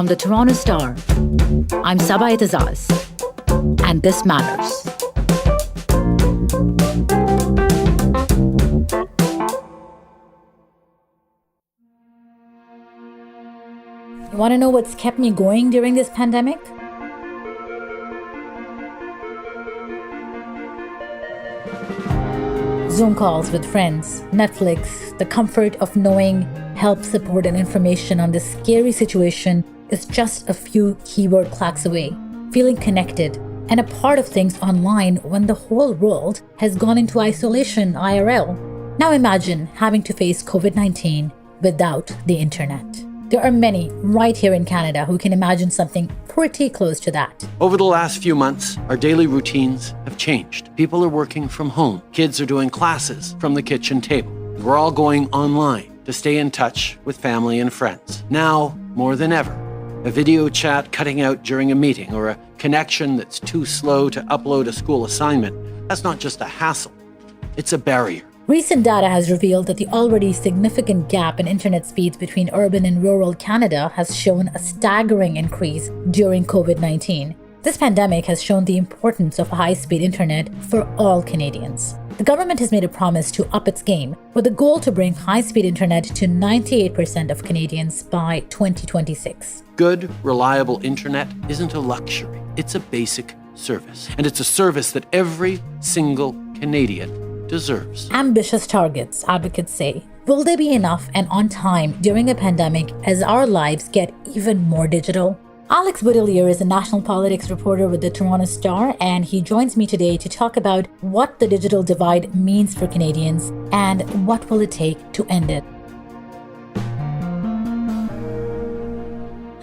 From the Toronto Star, I'm Sabah Itazaz, and this matters. You want to know what's kept me going during this pandemic? Zoom calls with friends, Netflix, the comfort of knowing help, support, and information on this scary situation is just a few keyboard clacks away. Feeling connected and a part of things online when the whole world has gone into isolation IRL. Now imagine having to face COVID-19 without the internet. There are many right here in Canada who can imagine something pretty close to that. Over the last few months, our daily routines have changed. People are working from home. Kids are doing classes from the kitchen table. We're all going online to stay in touch with family and friends. Now, more than ever, a video chat cutting out during a meeting or a connection that's too slow to upload a school assignment, that's not just a hassle, it's a barrier. Recent data has revealed that the already significant gap in internet speeds between urban and rural Canada has shown a staggering increase during COVID-19. This pandemic has shown the importance of high-speed internet for all Canadians. The government has made a promise to up its game with a goal to bring high-speed internet to 98% of Canadians by 2026. Good, reliable internet isn't a luxury. It's a basic service. And it's a service that every single Canadian deserves. Ambitious targets, advocates say. Will they be enough and on time during a pandemic as our lives get even more digital? Alex Boudelier is a national politics reporter with the Toronto Star, and he joins me today to talk about what the digital divide means for Canadians and what will it take to end it.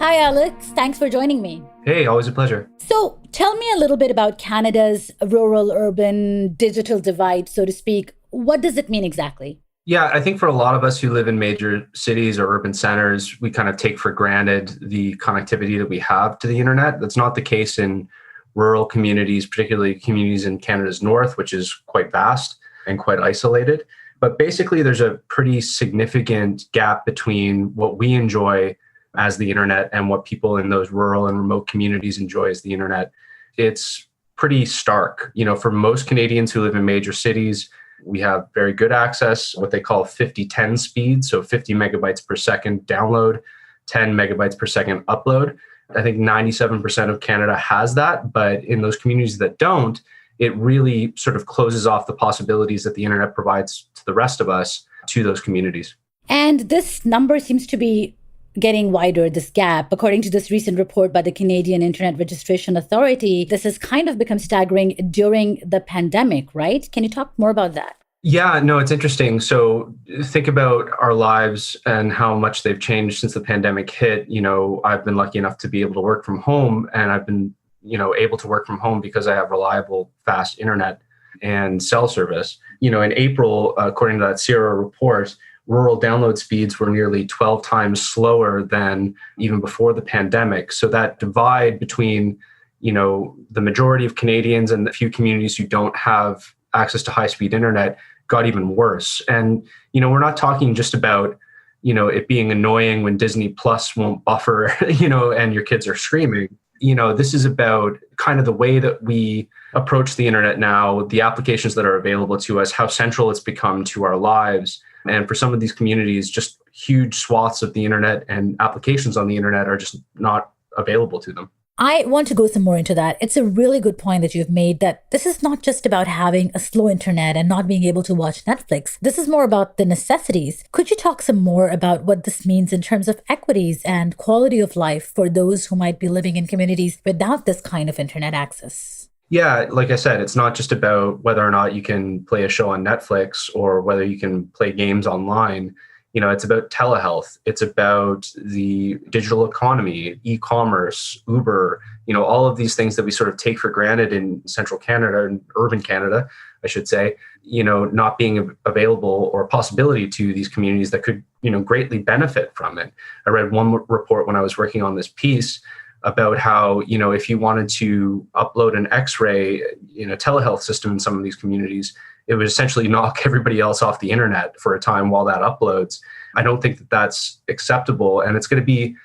Hi, Alex. Thanks for joining me. Hey, always a pleasure. So tell me a little bit about Canada's rural-urban digital divide, so to speak. What does it mean exactly? Yeah, I think for a lot of us who live in major cities or urban centers, we kind of take for granted the connectivity that we have to the internet. That's not the case in rural communities, particularly communities in Canada's north, which is quite vast and quite isolated. But basically, there's a pretty significant gap between what we enjoy as the internet and what people in those rural and remote communities enjoy as the internet. It's pretty stark. You know, for most Canadians who live in major cities, we have very good access, what they call 50-10 speed, so 50 megabytes per second download, 10 megabytes per second upload. I think 97% of Canada has that, but in those communities that don't, it really sort of closes off the possibilities that the internet provides to the rest of us to those communities. And this number seems to be getting wider, this gap. According to this recent report by the Canadian Internet Registration Authority, this has kind of become staggering during the pandemic, right? Can you talk more about that? Yeah, no, it's interesting. So think about our lives and how much they've changed since the pandemic hit. You know, I've been lucky enough to be able to work from home, and I've been, able to work from home because I have reliable, fast internet and cell service. In April, according to that CIRA report, rural download speeds were nearly 12 times slower than even before the pandemic. So that divide between, the majority of Canadians and the few communities who don't have access to high-speed internet got even worse. And, we're not talking just about, it being annoying when Disney Plus won't buffer, and your kids are screaming. This is about kind of the way that we approach the internet now, the applications that are available to us, how central it's become to our lives. And for some of these communities, just huge swaths of the internet and applications on the internet are just not available to them. I want to go some more into that. It's a really good point that you've made that this is not just about having a slow internet and not being able to watch Netflix. This is more about the necessities. Could you talk some more about what this means in terms of equities and quality of life for those who might be living in communities without this kind of internet access? Yeah, like I said, it's not just about whether or not you can play a show on Netflix or whether you can play games online. It's about telehealth. It's about the digital economy, e-commerce, Uber, all of these things that we sort of take for granted in central Canada and urban Canada, I should say, not being available or a possibility to these communities that could, greatly benefit from it. I read one report when I was working on this piece about how, if you wanted to upload an X-ray in a telehealth system in some of these communities, it would essentially knock everybody else off the internet for a time while that uploads. I don't think that that's acceptable. And it's going to be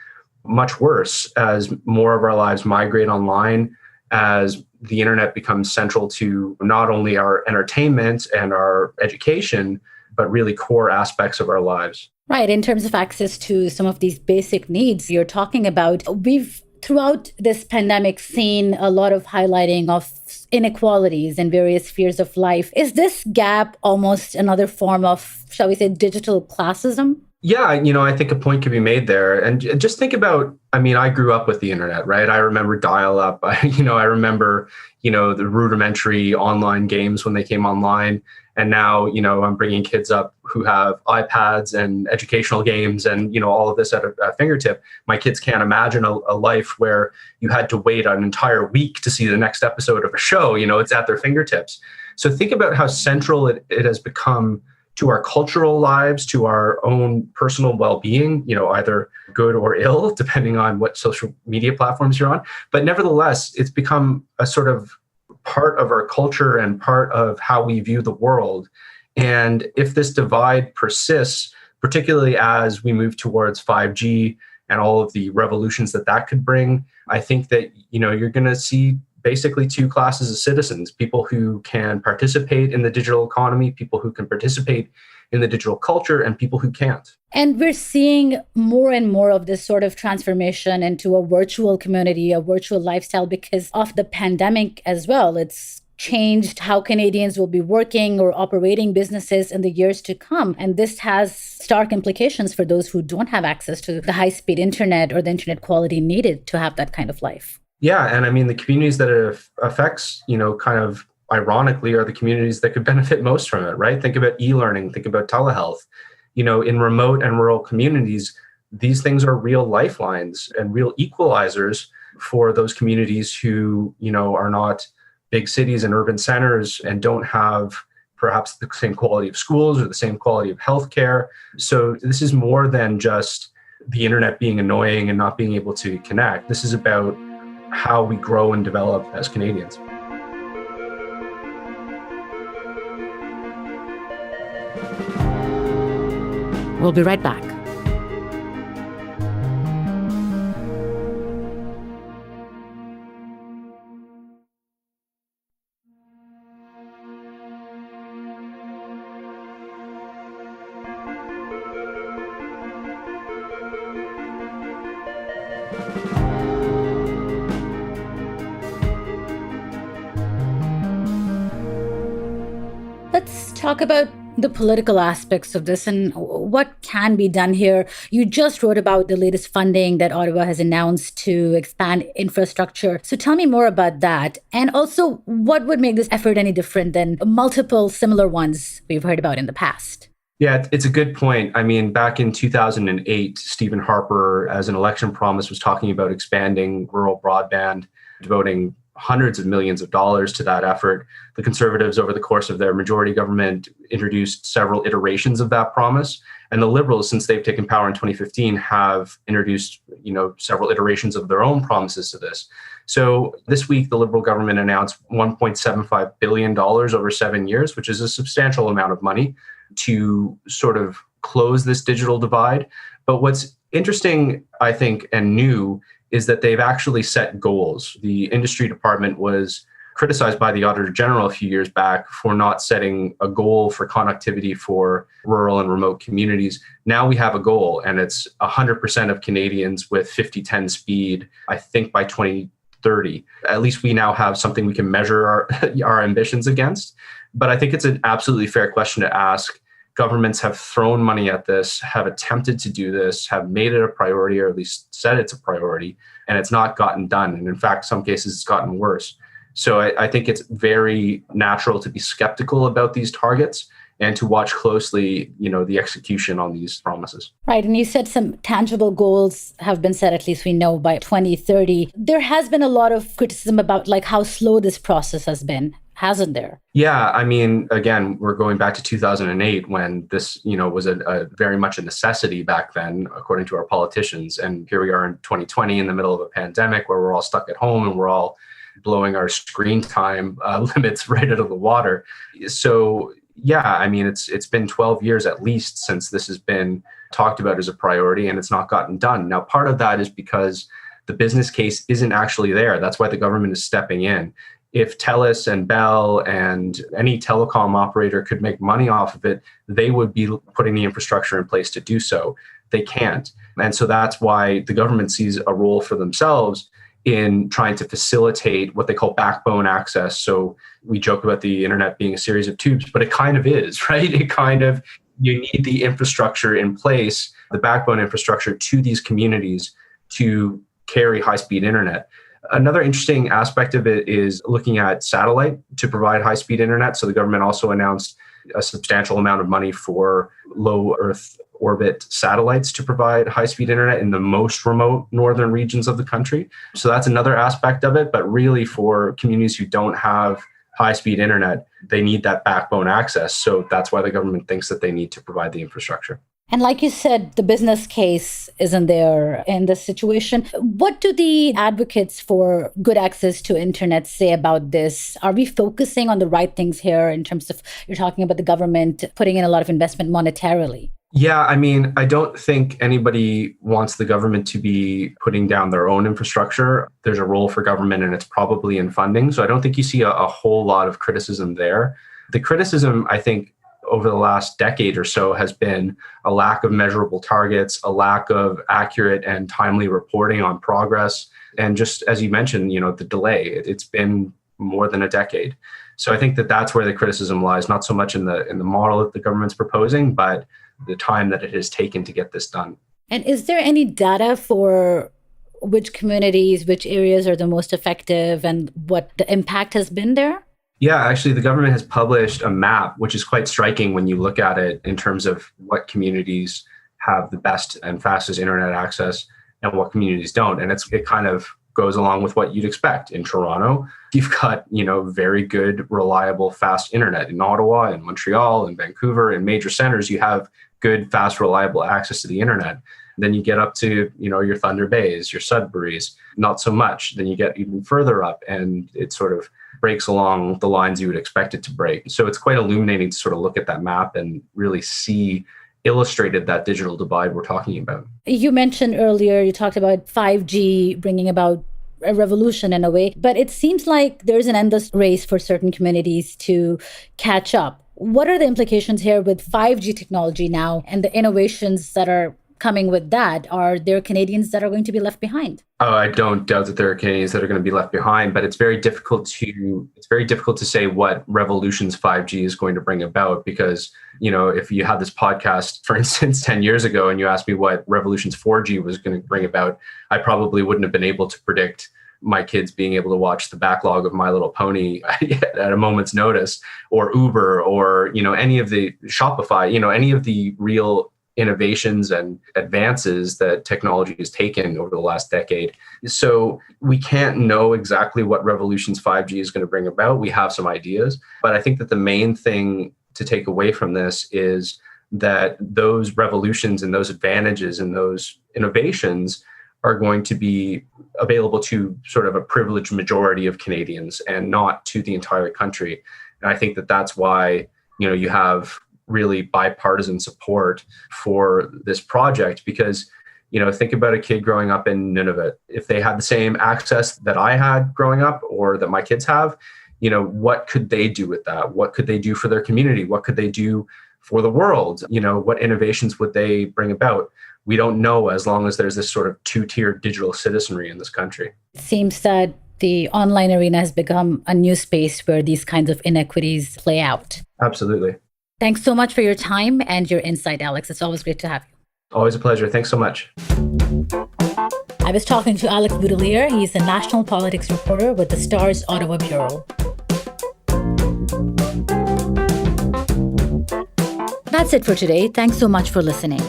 much worse as more of our lives migrate online, as the internet becomes central to not only our entertainment and our education, but really core aspects of our lives. Right. In terms of access to some of these basic needs you're talking about, we've throughout this pandemic seen a lot of highlighting of inequalities in various spheres of life. Is this gap almost another form of, shall we say, digital classism? Yeah, I think a point could be made there. And just think about, I grew up with the internet, right? I remember dial-up. I remember, the rudimentary online games when they came online. And now, I'm bringing kids up who have iPads and educational games and, all of this at a fingertip. My kids can't imagine a life where you had to wait an entire week to see the next episode of a show. It's at their fingertips. So think about how central it has become to our cultural lives, to our own personal well-being, either good or ill, depending on what social media platforms you're on. But nevertheless, it's become a sort of part of our culture and part of how we view the world. And if this divide persists, particularly as we move towards 5G and all of the revolutions that could bring, I think that, you're going to see basically two classes of citizens: people who can participate in the digital economy, people who can participate in the digital culture, and people who can't. And we're seeing more and more of this sort of transformation into a virtual community, a virtual lifestyle because of the pandemic as well. It's changed how Canadians will be working or operating businesses in the years to come. And this has stark implications for those who don't have access to the high-speed internet or the internet quality needed to have that kind of life. Yeah. And the communities that it affects, kind of ironically, are the communities that could benefit most from it, right? Think about e-learning, think about telehealth. In remote and rural communities, these things are real lifelines and real equalizers for those communities who, are not big cities and urban centers and don't have perhaps the same quality of schools or the same quality of healthcare. So this is more than just the internet being annoying and not being able to connect. This is about how we grow and develop as Canadians. We'll be right back. Let's talk about the political aspects of this and what can be done here. You just wrote about the latest funding that Ottawa has announced to expand infrastructure. So tell me more about that. And also, what would make this effort any different than multiple similar ones we've heard about in the past? Yeah, it's a good point. Back in 2008, Stephen Harper, as an election promise, was talking about expanding rural broadband, devoting hundreds of millions of dollars to that effort. The Conservatives, over the course of their majority government, introduced several iterations of that promise. And the Liberals, since they've taken power in 2015, have introduced, several iterations of their own promises to this. So this week, the Liberal government announced $1.75 billion over 7 years, which is a substantial amount of money to sort of close this digital divide. But what's interesting, I think, and new is that they've actually set goals. The industry department was criticized by the Auditor General a few years back for not setting a goal for connectivity for rural and remote communities. Now we have a goal, and it's 100% of Canadians with 50/10 speed, I think by 2030. At least we now have something we can measure our ambitions against. But I think it's an absolutely fair question to ask. Governments have thrown money at this, have attempted to do this, have made it a priority, or at least said it's a priority, and it's not gotten done. And in fact, some cases it's gotten worse. So I think it's very natural to be skeptical about these targets and to watch closely, the execution on these promises. Right. And you said some tangible goals have been set, at least we know, by 2030. There has been a lot of criticism about how slow this process has been, hasn't there? Yeah. Again, we're going back to 2008 when this, was a very much a necessity back then, according to our politicians. And here we are in 2020 in the middle of a pandemic where we're all stuck at home and we're all blowing our screen time limits right out of the water. So, yeah, I mean, it's been 12 years at least since this has been talked about as a priority, and it's not gotten done. Now, part of that is because the business case isn't actually there. That's why the government is stepping in. If TELUS and Bell and any telecom operator could make money off of it, they would be putting the infrastructure in place to do so. They can't. And so that's why the government sees a role for themselves in trying to facilitate what they call backbone access. So we joke about the internet being a series of tubes, but it kind of is, right? You need the infrastructure in place, the backbone infrastructure to these communities to carry high-speed internet. Another interesting aspect of it is looking at satellite to provide high-speed internet. So the government also announced a substantial amount of money for low Earth orbit satellites to provide high-speed internet in the most remote northern regions of the country. So that's another aspect of it. But really, for communities who don't have high-speed internet, they need that backbone access. So that's why the government thinks that they need to provide the infrastructure. And like you said, the business case isn't there in this situation. What do the advocates for good access to internet say about this? Are we focusing on the right things here in terms of, you're talking about the government putting in a lot of investment monetarily? Yeah, I mean, I don't think anybody wants the government to be putting down their own infrastructure. There's a role for government, and it's probably in funding. So I don't think you see a whole lot of criticism there. The criticism, I think, over the last decade or so has been a lack of measurable targets, a lack of accurate and timely reporting on progress. And just as you mentioned, the delay, it's been more than a decade. So I think that that's where the criticism lies, not so much in the model that the government's proposing, but the time that it has taken to get this done. And is there any data for which communities, which areas are the most effective and what the impact has been there? Yeah, actually, the government has published a map, which is quite striking when you look at it in terms of what communities have the best and fastest internet access and what communities don't. And it kind of goes along with what you'd expect. In Toronto, you've got, very good, reliable, fast internet. In Ottawa, in Montreal, in Vancouver, in major centers, you have good, fast, reliable access to the internet. Then you get up to, your Thunder Bays, your Sudburys, not so much. Then you get even further up and it sort of breaks along the lines you would expect it to break. So it's quite illuminating to sort of look at that map and really see illustrated that digital divide we're talking about. You mentioned earlier, you talked about 5G bringing about a revolution in a way, but it seems like there's an endless race for certain communities to catch up. What are the implications here with 5G technology now and the innovations that are coming with that? Are there Canadians that are going to be left behind? Oh, I don't doubt that there are Canadians that are going to be left behind, but it's very difficult to say what revolutions 5G is going to bring about, because, if you had this podcast, for instance, 10 years ago, and you asked me what revolutions 4G was going to bring about, I probably wouldn't have been able to predict my kids being able to watch the backlog of My Little Pony at a moment's notice, or Uber, or, any of the Shopify, any of the real innovations and advances that technology has taken over the last decade. So we can't know exactly what revolutions 5G is going to bring about. We have some ideas, but I think that the main thing to take away from this is that those revolutions and those advantages and those innovations are going to be available to sort of a privileged majority of Canadians and not to the entire country. And I think that that's why, you have really bipartisan support for this project, because, think about a kid growing up in Nunavut. If they had the same access that I had growing up or that my kids have, what could they do with that? What could they do for their community? What could they do for the world? What innovations would they bring about? We don't know, as long as there's this sort of two-tiered digital citizenry in this country. It seems that the online arena has become a new space where these kinds of inequities play out. Absolutely. Thanks so much for your time and your insight, Alex. It's always great to have you. Always a pleasure. Thanks so much. I was talking to Alex Boudelier. He's a national politics reporter with the Star's Ottawa Bureau. That's it for today. Thanks so much for listening.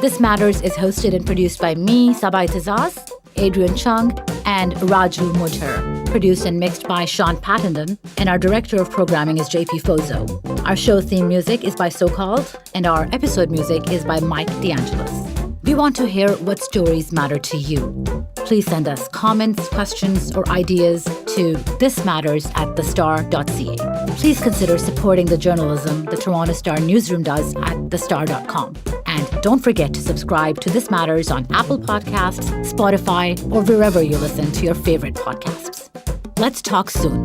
This Matters is hosted and produced by me, Sabai Tazaz, Adrian Chung, and Raju Mudhar. Produced and mixed by Sean Pattenden, and our director of programming is JP Fozo. Our show theme music is by SoCalled, and our episode music is by Mike DeAngelis. We want to hear what stories matter to you. Please send us comments, questions, or ideas to thismatters@thestar.ca. please consider supporting the journalism the Toronto Star newsroom does at thestar.com. And don't forget to subscribe to This Matters on Apple Podcasts, Spotify, or wherever you listen to your favorite podcasts. Let's talk soon.